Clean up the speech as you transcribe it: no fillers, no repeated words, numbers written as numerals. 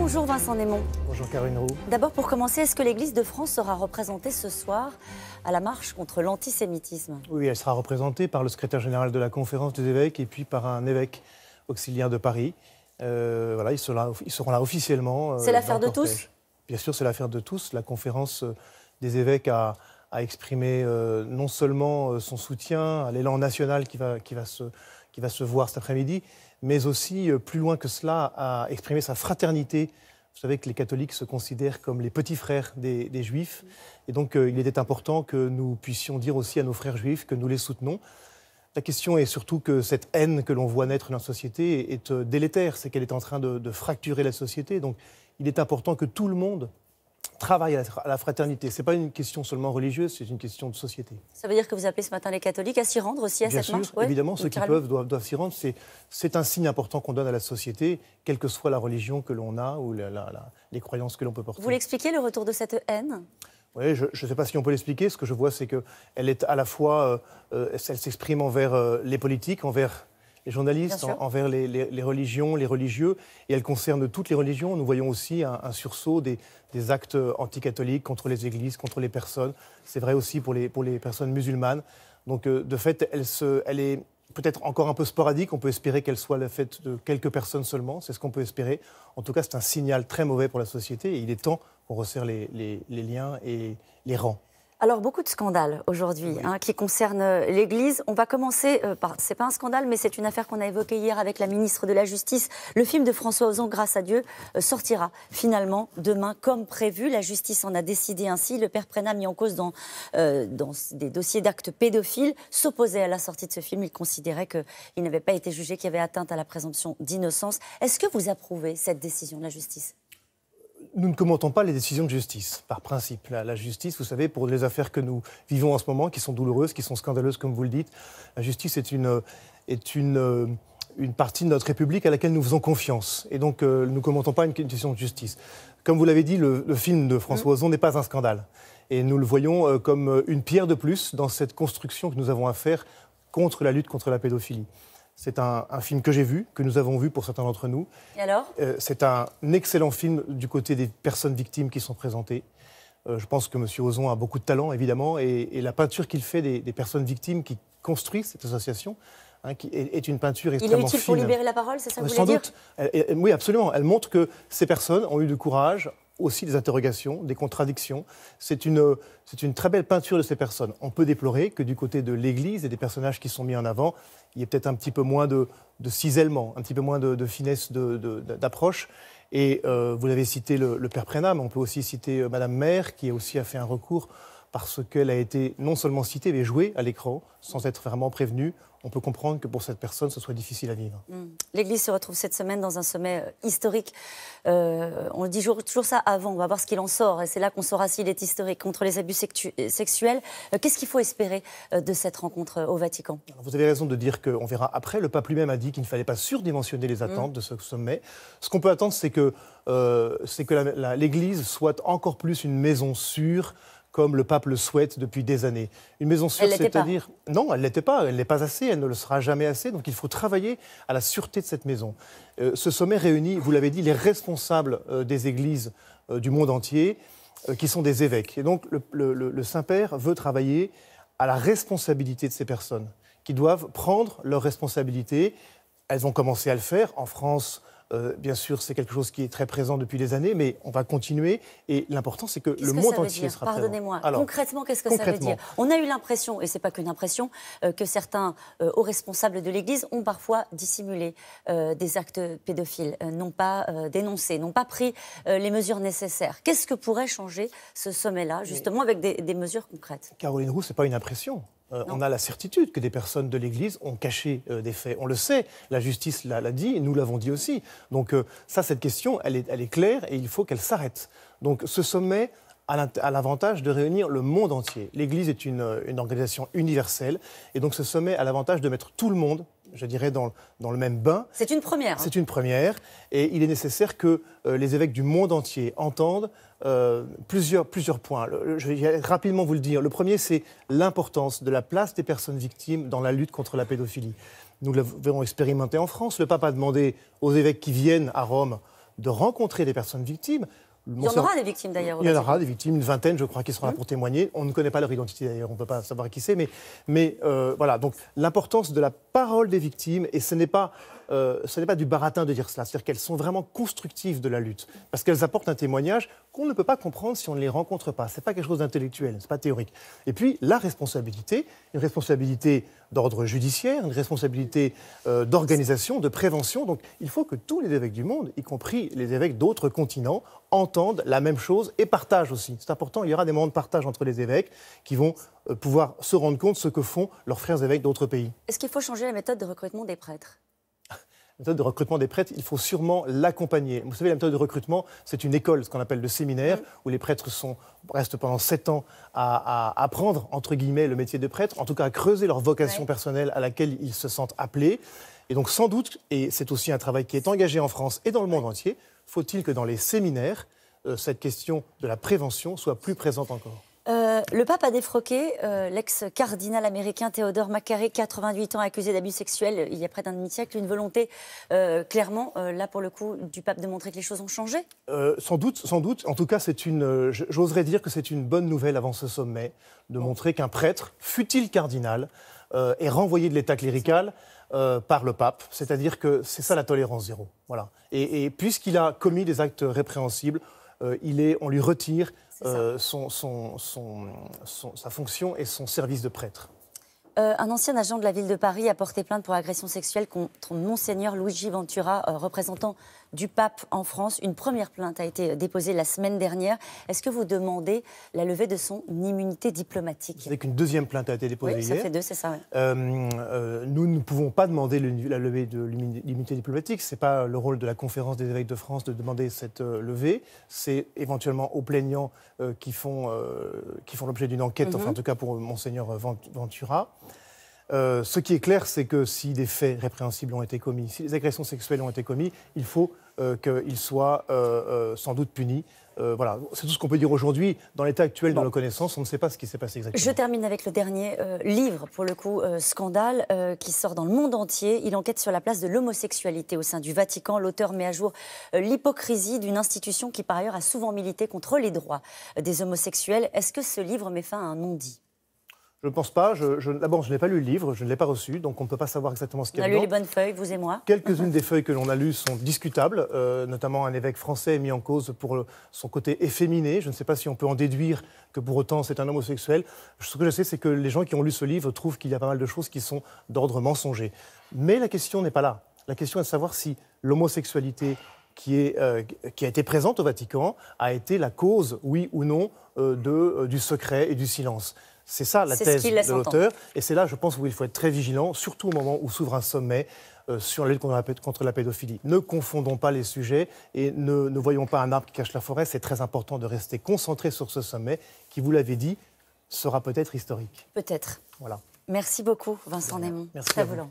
Bonjour Vincent Némon. Bonjour Karine Roux. D'abord pour commencer, est-ce que l'Église de France sera représentée ce soir à la marche contre l'antisémitisme? Oui, elle sera représentée par le secrétaire général de la Conférence des évêques et puis par un évêque auxiliaire de Paris. Voilà, ils seront là officiellement. C'est l'affaire de tous? Bien sûr, c'est l'affaire de tous. La Conférence des évêques a exprimé non seulement son soutien à l'élan national qui va se voir cet après-midi, mais aussi, plus loin que cela, à exprimer sa fraternité. Vous savez que les catholiques se considèrent comme les petits frères des juifs. Et donc, il était important que nous puissions dire aussi à nos frères juifs que nous les soutenons. La question est surtout que cette haine que l'on voit naître dans la société est délétère. C'est qu'elle est en train de fracturer la société. Donc, il est important que tout le monde travaille à la fraternité. Ce n'est pas une question seulement religieuse, c'est une question de société. Ça veut dire que vous appelez ce matin les catholiques à s'y rendre aussi à cette marche? Bien sûr, évidemment, ceux qui peuvent doivent s'y rendre. C'est un signe important qu'on donne à la société, quelle que soit la religion que l'on a ou les croyances que l'on peut porter. Vous l'expliquez, le retour de cette haine? Oui, je ne sais pas si on peut l'expliquer. Ce que je vois, c'est qu'elle est à la fois, elle s'exprime envers les politiques, envers les journalistes, envers les religions, les religieux, et elle concerne toutes les religions. Nous voyons aussi un sursaut des actes anticatholiques contre les églises, contre les personnes. C'est vrai aussi pour les personnes musulmanes. Donc, de fait, elle est peut-être encore un peu sporadique. On peut espérer qu'elle soit la fête de quelques personnes seulement. C'est ce qu'on peut espérer. En tout cas, c'est un signal très mauvais pour la société, et il est temps qu'on resserre les liens et les rangs. Alors, beaucoup de scandales aujourd'hui qui concernent l'Église. On va commencer par, c'est pas un scandale, mais c'est une affaire qu'on a évoquée hier avec la ministre de la Justice. Le film de François Ozon, Grâce à Dieu, sortira finalement demain comme prévu. La justice en a décidé ainsi. Le père Prénat, mis en cause dans des dossiers d'actes pédophiles, s'opposait à la sortie de ce film. Il considérait qu'il n'avait pas été jugé, qu'il y avait atteinte à la présomption d'innocence. Est-ce que vous approuvez cette décision de la justice ? Nous ne commentons pas les décisions de justice, par principe. La justice, vous savez, pour les affaires que nous vivons en ce moment, qui sont douloureuses, qui sont scandaleuses, comme vous le dites, la justice est une partie de notre République à laquelle nous faisons confiance. Et donc, nous ne commentons pas une décision de justice. Comme vous l'avez dit, le film de François Ozon n'est pas un scandale. Et nous le voyons comme une pierre de plus dans cette construction que nous avons à faire contre la lutte contre la pédophilie. C'est un film que j'ai vu, que nous avons vu pour certains d'entre nous. Et alors ? C'est un excellent film du côté des personnes victimes qui sont présentées. Je pense que M. Ozon a beaucoup de talent, évidemment, et la peinture qu'il fait des personnes victimes qui construisent cette association qui est une peinture extrêmement fine. Il est utile pour libérer la parole, c'est ça que vous voulez dire ? Sans doute. Oui, absolument. Elle montre que ces personnes ont eu du courage, aussi des interrogations, des contradictions. C'est une très belle peinture de ces personnes. On peut déplorer que du côté de l'Église et des personnages qui sont mis en avant, il y ait peut-être un petit peu moins de cisaillement, un petit peu moins de finesse d'approche. Et vous l'avez cité le père Prénat, mais on peut aussi citer Madame Maire, qui aussi a fait un recours parce qu'elle a été non seulement citée, mais jouée à l'écran, sans être vraiment prévenue. On peut comprendre que pour cette personne, ce soit difficile à vivre. L'Église se retrouve cette semaine dans un sommet historique. On dit toujours ça avant, on va voir ce qu'il en sort. Et c'est là qu'on saura s'il est historique, contre les abus sexuels. Qu'est-ce qu'il faut espérer de cette rencontre au Vatican ? Alors, vous avez raison de dire qu'on verra après. Le pape lui-même a dit qu'il ne fallait pas surdimensionner les attentes de ce sommet. Ce qu'on peut attendre, c'est que l'Église soit encore plus une maison sûre, comme le pape le souhaite depuis des années. Une maison sûre, c'est-à-dire... Non, elle ne l'était pas, elle n'est pas assez, elle ne le sera jamais assez, donc il faut travailler à la sûreté de cette maison. Ce sommet réunit, vous l'avez dit, les responsables des églises du monde entier, qui sont des évêques. Et donc le Saint-Père veut travailler à la responsabilité de ces personnes, qui doivent prendre leurs responsabilités. Elles ont commencé à le faire en France. Bien sûr, c'est quelque chose qui est très présent depuis des années, mais on va continuer. Et l'important, c'est que le monde entier sera présent. Pardonnez-moi. Concrètement, qu'est-ce que ça veut dire ? On a eu l'impression, et ce n'est pas qu'une impression, que certains hauts responsables de l'Église ont parfois dissimulé des actes pédophiles, n'ont pas dénoncé, n'ont pas pris les mesures nécessaires. Qu'est-ce que pourrait changer ce sommet-là, justement, avec des mesures concrètes ? Caroline Roux, ce n'est pas une impression. On a la certitude que des personnes de l'Église ont caché des faits. On le sait, la justice l'a dit, et nous l'avons dit aussi. Donc cette question, elle est claire et il faut qu'elle s'arrête. Donc ce sommet a l'avantage de réunir le monde entier. L'Église est une organisation universelle et donc ce sommet a l'avantage de mettre tout le monde, je dirais, dans le même bain. C'est une première. C'est une première et il est nécessaire que les évêques du monde entier entendent plusieurs points. Je vais rapidement vous le dire. Le premier, c'est l'importance de la place des personnes victimes dans la lutte contre la pédophilie. Nous l'avons expérimenté en France. Le pape a demandé aux évêques qui viennent à Rome de rencontrer des personnes victimes. Il y en aura des victimes d'ailleurs. Il y en aura des victimes, une vingtaine, je crois, qui seront là pour témoigner. On ne connaît pas leur identité d'ailleurs, on ne peut pas savoir qui c'est. Mais voilà, donc l'importance de la parole des victimes, et ce n'est pas du baratin de dire cela, c'est-à-dire qu'elles sont vraiment constructives de la lutte, parce qu'elles apportent un témoignage qu'on ne peut pas comprendre si on ne les rencontre pas. Ce n'est pas quelque chose d'intellectuel, ce n'est pas théorique. Et puis la responsabilité, une responsabilité d'ordre judiciaire, une responsabilité d'organisation, de prévention. Donc il faut que tous les évêques du monde, y compris les évêques d'autres continents, entendent la même chose et partagent aussi. C'est important, il y aura des moments de partage entre les évêques qui vont pouvoir se rendre compte de ce que font leurs frères évêques d'autres pays. Est-ce qu'il faut changer la méthode de recrutement des prêtres ? La méthode de recrutement des prêtres, il faut sûrement l'accompagner. Vous savez, la méthode de recrutement, c'est une école, ce qu'on appelle le séminaire, où les prêtres restent pendant 7 ans à apprendre, entre guillemets, le métier de prêtre, en tout cas à creuser leur vocation personnelle à laquelle ils se sentent appelés. Et donc sans doute, et c'est aussi un travail qui est engagé en France et dans le monde entier, faut-il que dans les séminaires, cette question de la prévention soit plus présente encore. Le pape a défroqué l'ex-cardinal américain Theodore McCarrick, 88 ans, accusé d'abus sexuels il y a près d'un demi-siècle. Une volonté, clairement, là pour le coup, du pape de montrer que les choses ont changé ? Sans doute. En tout cas, j'oserais dire que c'est une bonne nouvelle avant ce sommet, de montrer qu'un prêtre, fût-il cardinal, est renvoyé de l'état clérical par le pape. C'est-à-dire que c'est ça la tolérance zéro. Voilà. Et puisqu'il a commis des actes répréhensibles, on lui retire sa fonction et son service de prêtre. Un ancien agent de la ville de Paris a porté plainte pour agression sexuelle contre Monseigneur Luigi Ventura, représentant du pape en France. Une première plainte a été déposée la semaine dernière. Est-ce que vous demandez la levée de son immunité diplomatique ? Vous savez qu'une deuxième plainte a été déposée hier. Oui, ça fait 2, c'est ça. Nous ne pouvons pas demander la levée de l'immunité diplomatique. Ce n'est pas le rôle de la conférence des évêques de France de demander cette levée. C'est éventuellement aux plaignants qui font l'objet d'une enquête, enfin en tout cas pour Monseigneur Ventura. Ce qui est clair, c'est que si des faits répréhensibles ont été commis, si des agressions sexuelles ont été commises, il faut qu'ils soient sans doute punis. Voilà, c'est tout ce qu'on peut dire aujourd'hui. Dans l'état actuel de nos connaissances, on ne sait pas ce qui s'est passé exactement. Je termine avec le dernier livre, pour le coup, scandale, qui sort dans le monde entier. Il enquête sur la place de l'homosexualité au sein du Vatican. L'auteur met à jour l'hypocrisie d'une institution qui, par ailleurs, a souvent milité contre les droits des homosexuels. Est-ce que ce livre met fin à un non-dit ? Je ne pense pas. D'abord, je n'ai pas lu le livre, je ne l'ai pas reçu, donc on ne peut pas savoir exactement ce qu'il y a dedans. On a lu les bonnes feuilles, vous et moi. Quelques-unes des feuilles que l'on a lues sont discutables, notamment un évêque français est mis en cause pour son côté efféminé. Je ne sais pas si on peut en déduire que pour autant c'est un homosexuel. Ce que je sais, c'est que les gens qui ont lu ce livre trouvent qu'il y a pas mal de choses qui sont d'ordre mensonger. Mais la question n'est pas là. La question est de savoir si l'homosexualité qui a été présente au Vatican a été la cause, oui ou non, du secret et du silence. C'est ça la thèse de l'auteur. Et c'est là, je pense, où il faut être très vigilant, surtout au moment où s'ouvre un sommet sur la lutte contre la pédophilie. Ne confondons pas les sujets et ne voyons pas un arbre qui cache la forêt. C'est très important de rester concentré sur ce sommet qui, vous l'avez dit, sera peut-être historique. Peut-être. Voilà. Merci beaucoup, Vincent Némon. Merci. Très volant.